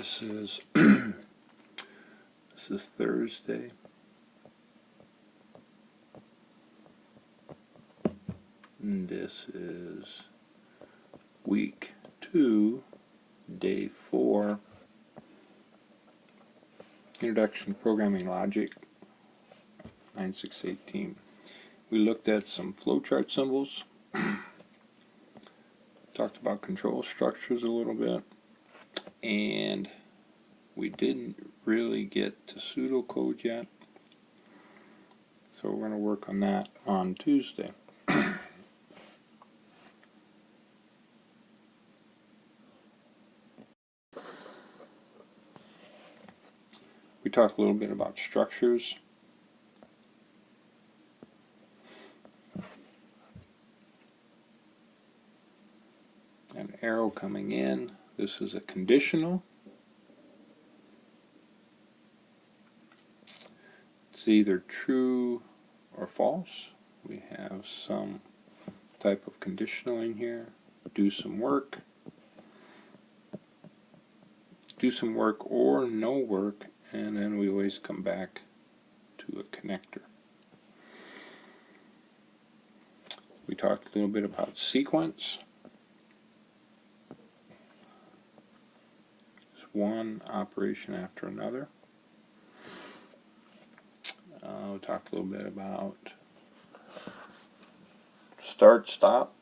This is this is Thursday. And this is week 2, day 4. Introduction to Programming Logic, 9618. We looked at some flowchart symbols, talked about control structures a little bit, and we didn't really get to pseudocode yet, so we're going to work on that on Tuesday. We talked a little bit about structures. An arrow coming in. This is a conditional. It's either true or false. We have some type of conditional in here. Do some work. Do some work or no work, and then we always come back to a connector. We talked a little bit about sequence. It's one operation after another. We talked a little bit about start, stop.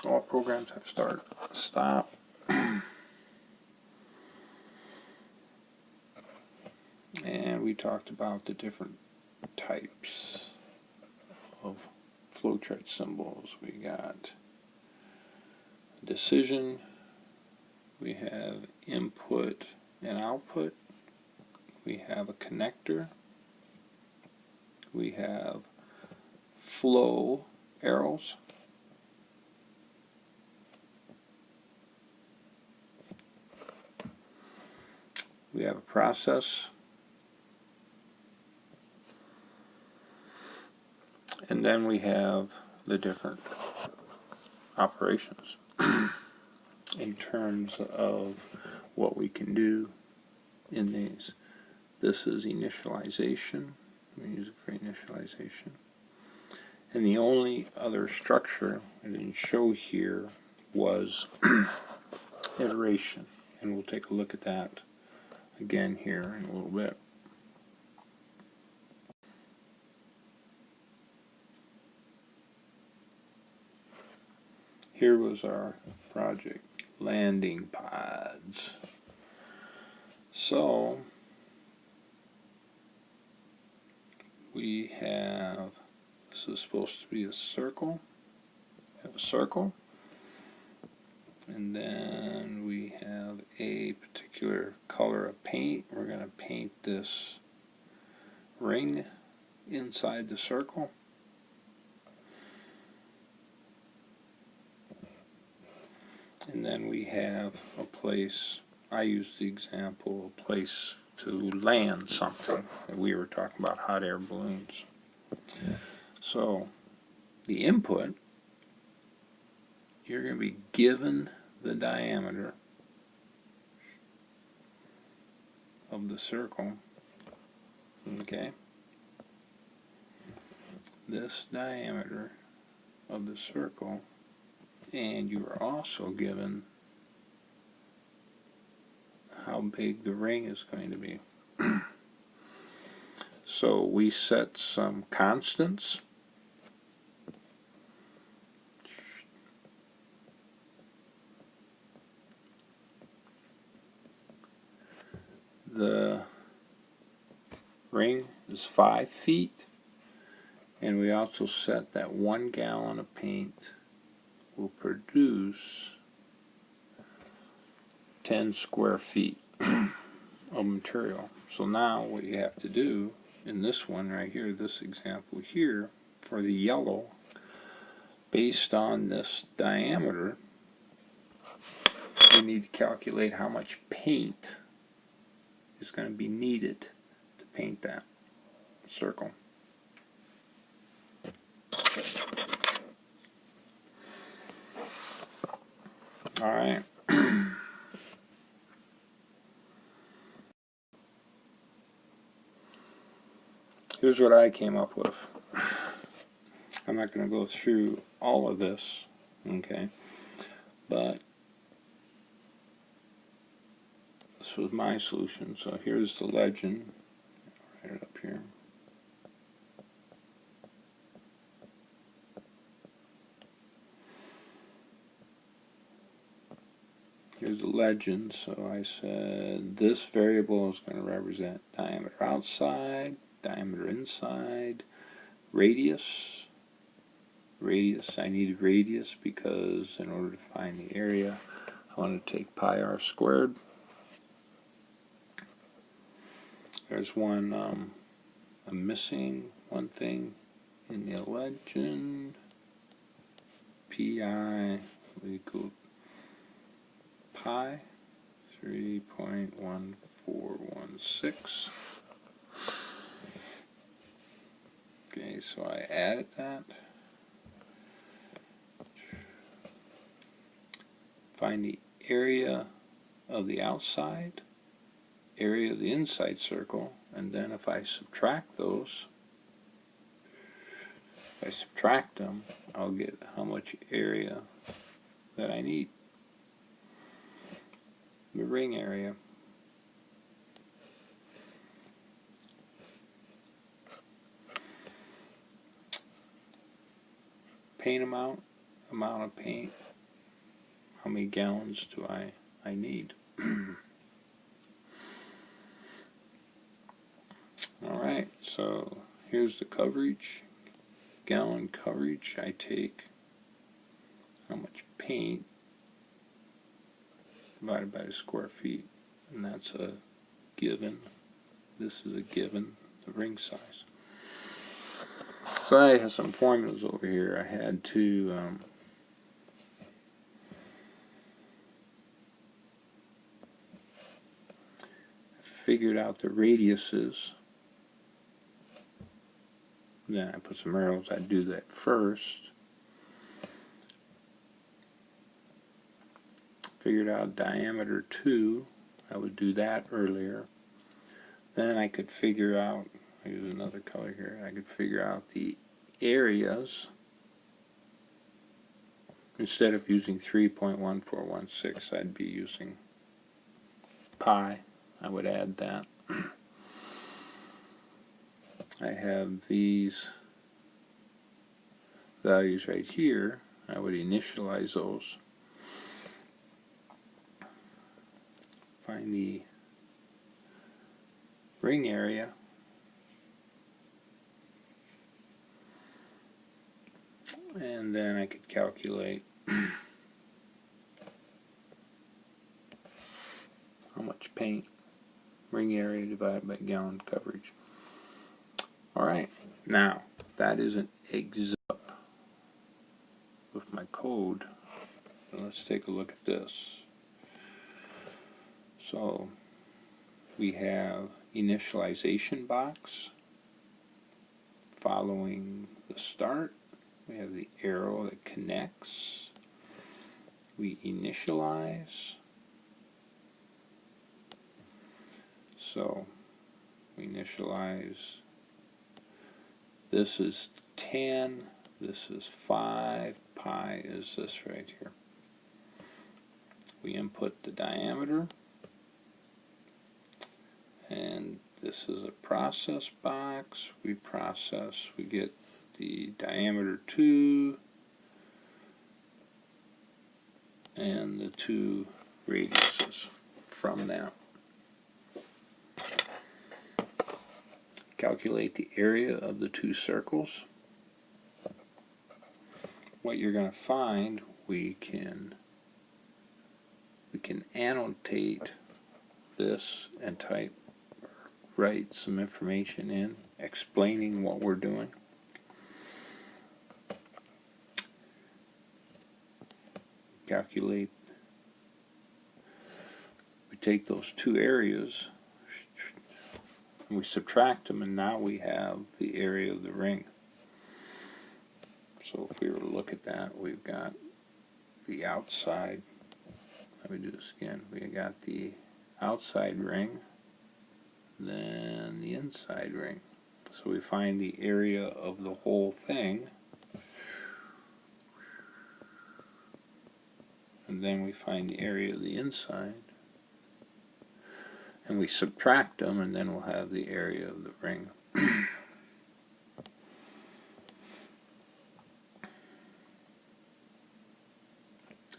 All programs have start, stop. And we talked about the different types of flowchart symbols. We got decision, we have input and output, we have a connector, we have flow arrows, we have a process, and then we have the different operations in terms of what we can do in these. This is initialization. We use it for initialization. And the only other structure I didn't show here was iteration. And we'll take a look at that again here in a little bit. Here was our project, landing pods. So we have, this is supposed to be a circle. We have a circle, and then we have a particular color of paint. We're going to paint this ring inside the circle. And then we have a place, I used the example, a place to land something. We were talking about hot air balloons. So the input, you're going to be given the diameter of the circle. Okay? This diameter of the circle, and you are also given how big the ring is going to be. So we set some constants. The ring is 5 feet, and we also set that 1 gallon of paint will produce 10 square feet of material. So now what you have to do in this one right here, this example here, for the yellow, based on this diameter, you need to calculate how much paint is going to be needed to paint that circle. Alright. here's what I came up with. I'm not going to go through all of this, okay, but this was my solution. So here's the legend. I'll write it up here. Here's the legend. So I said this variable is going to represent diameter outside, diameter inside, radius. I needed radius because in order to find the area, I want to take pi r squared. There's one, I'm missing one thing in the legend. Pi will equal pi 3.1416. Okay, so I added that. Find the area of the outside, area of the inside circle, and then if I subtract those, if I subtract them, I'll get how much area that I need. The ring area. Paint amount of paint. How many gallons do I need? Alright, so here's the coverage. Gallon coverage. I take how much paint divided by the square feet, and that's a given. This is a given, the ring size. So I have some formulas over here. I had to figured out the radiuses. Then I put some arrows. I'd do that first. Figured out diameter 2. I would do that earlier. Then I could figure out, I'll use another color here, I could figure out the areas. Instead of using 3.1416, I'd be using pi. I would add that. I have these values right here. I would initialize those. Find the ring area. And then I could calculate how much paint, ring area divided by gallon coverage. Alright, now that isn't exact with my code. So let's take a look at this. So we have initialization box following the start. We have the arrow that connects. We initialize. So we initialize. This is 10. This is 5. Pi is this right here. We input the diameter. And this is a process box. We process. We get the diameter 2 and the 2 radiuses from that. Calculate the area of the 2 circles. What you're going to find, we can annotate this and write some information in explaining what we're doing. Calculate. We take those 2 areas and we subtract them, and now we have the area of the ring. So if we were to look at that, we've got the outside. Let me do this again. We got the outside ring, then the inside ring. So we find the area of the whole thing, and then we find the area of the inside, and we subtract them, and then we'll have the area of the ring.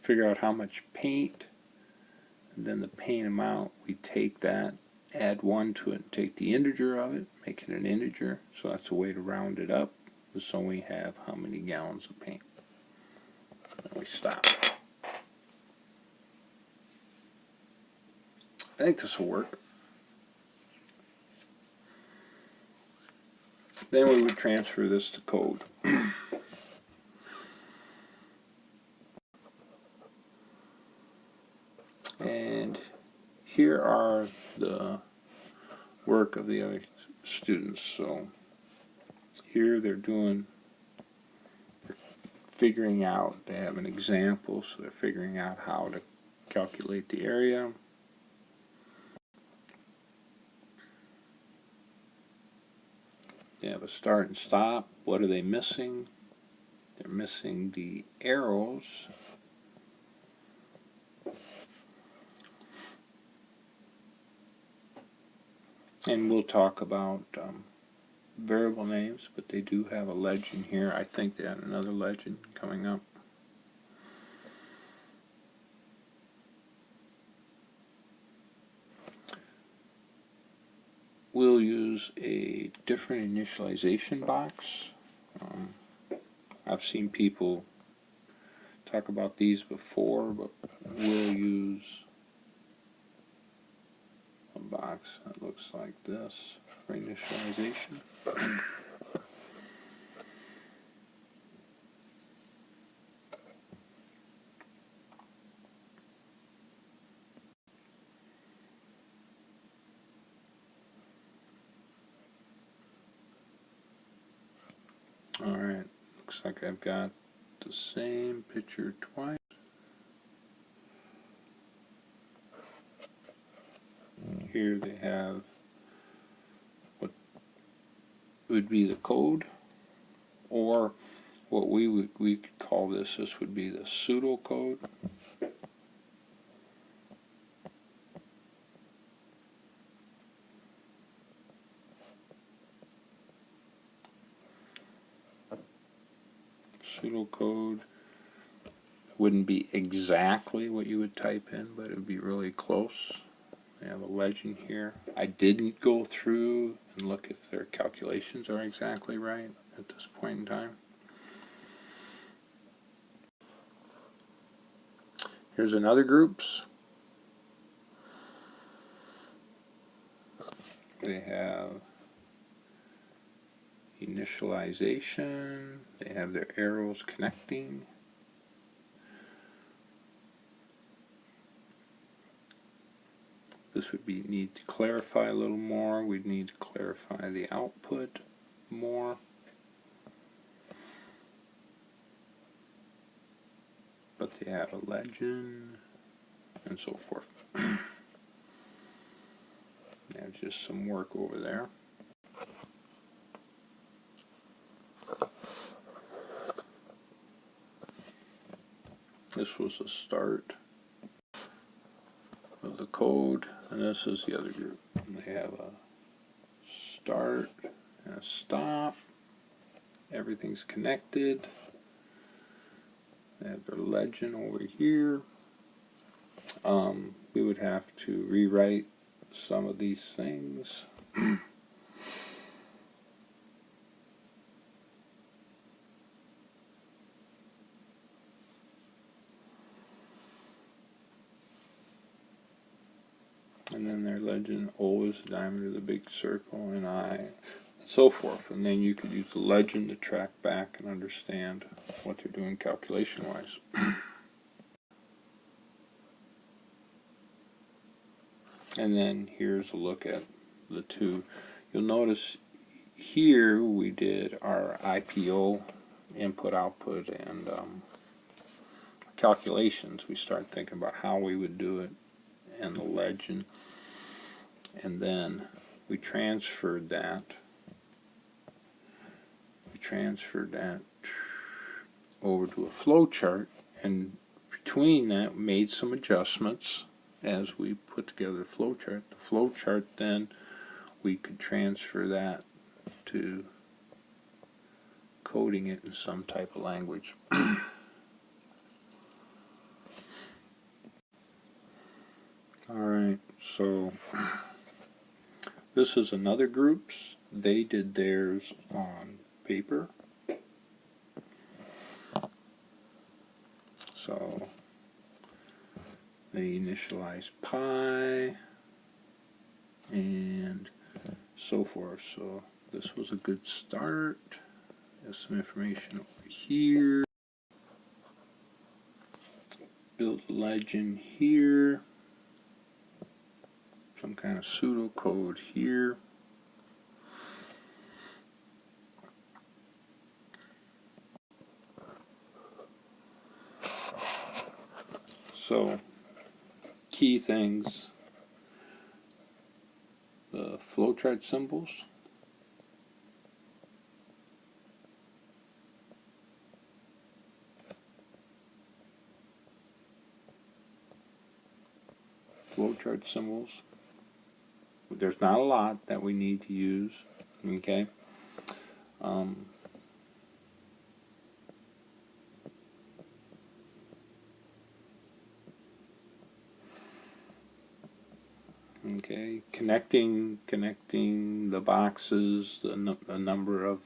Figure out how much paint, and then the paint amount, we take that, add 1 to it, take the integer of it, make it an integer, so that's a way to round it up, so we have how many gallons of paint. And we stop. I think this will work. Then we would transfer this to code. And here are the work of the other students. So here they're figuring out, they have an example, so they're figuring out how to calculate the area. They have a start and stop. What are they missing? They're missing the arrows. And we'll talk about variable names, but they do have a legend here. I think they had another legend coming up. We'll use a different initialization box. I've seen people talk about these before, but we'll use a box that looks like this for initialization. Alright, looks like I've got the same picture twice. Here they have what would be the code, or what we could call this would be the pseudocode. Pseudocode wouldn't be exactly what you would type in, but it would be really close. They have a legend here. I didn't go through and look if their calculations are exactly right at this point in time. Here's another group's. They have initialization. They have their arrows connecting. This would be need to clarify a little more. We'd need to clarify the output more. But they have a legend and so forth. They have just some work over there. This was a start of the code, and this is the other group. And they have a start and a stop. Everything's connected. They have their legend over here. We would have to rewrite some of these things. And then their legend, O is the diameter of the big circle, and I, and so forth. And then you could use the legend to track back and understand what they're doing calculation-wise. And then here's a look at the two. You'll notice here we did our IPO, input, output, and calculations. We started thinking about how we would do it and the legend. And then we transferred that transferred that over to a flow chart, and between that made some adjustments as we put together the flow chart. The flow chart, then we could transfer that to coding it in some type of language. Alright, so this is another group's. They did theirs on paper. So they initialized pi and so forth. So this was a good start. There's some information over here. Build a legend here. Some kind of pseudocode here. So, key things, the flowchart symbols, flowchart symbols. There's not a lot that we need to use, okay? Okay, connecting the boxes, the number of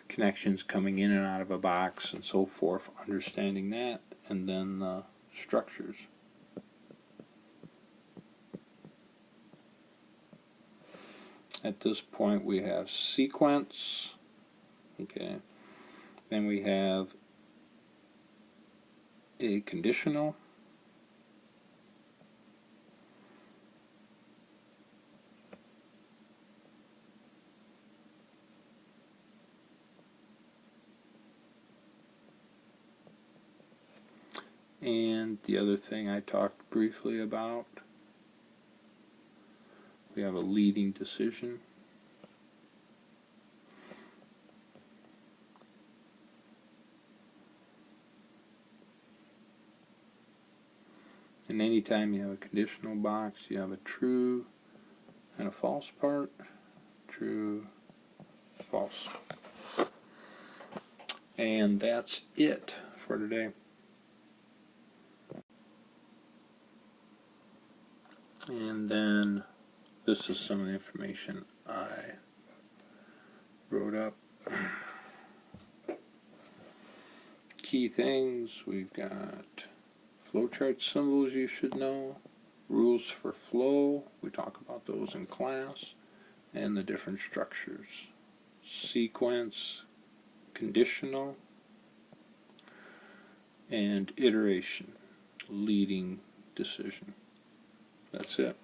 connections coming in and out of a box and so forth, understanding that, and then structures. At this point we have sequence, okay, then we have a conditional, and the other thing I talked briefly about, we have a leading decision. And anytime you have a conditional box, you have a true and a false part. True, false. And that's it for today. And then this is some of the information I wrote up. Key things, we've got flowchart symbols you should know, rules for flow, we talk about those in class, and the different structures. Sequence, conditional, and iteration, leading decision. That's it.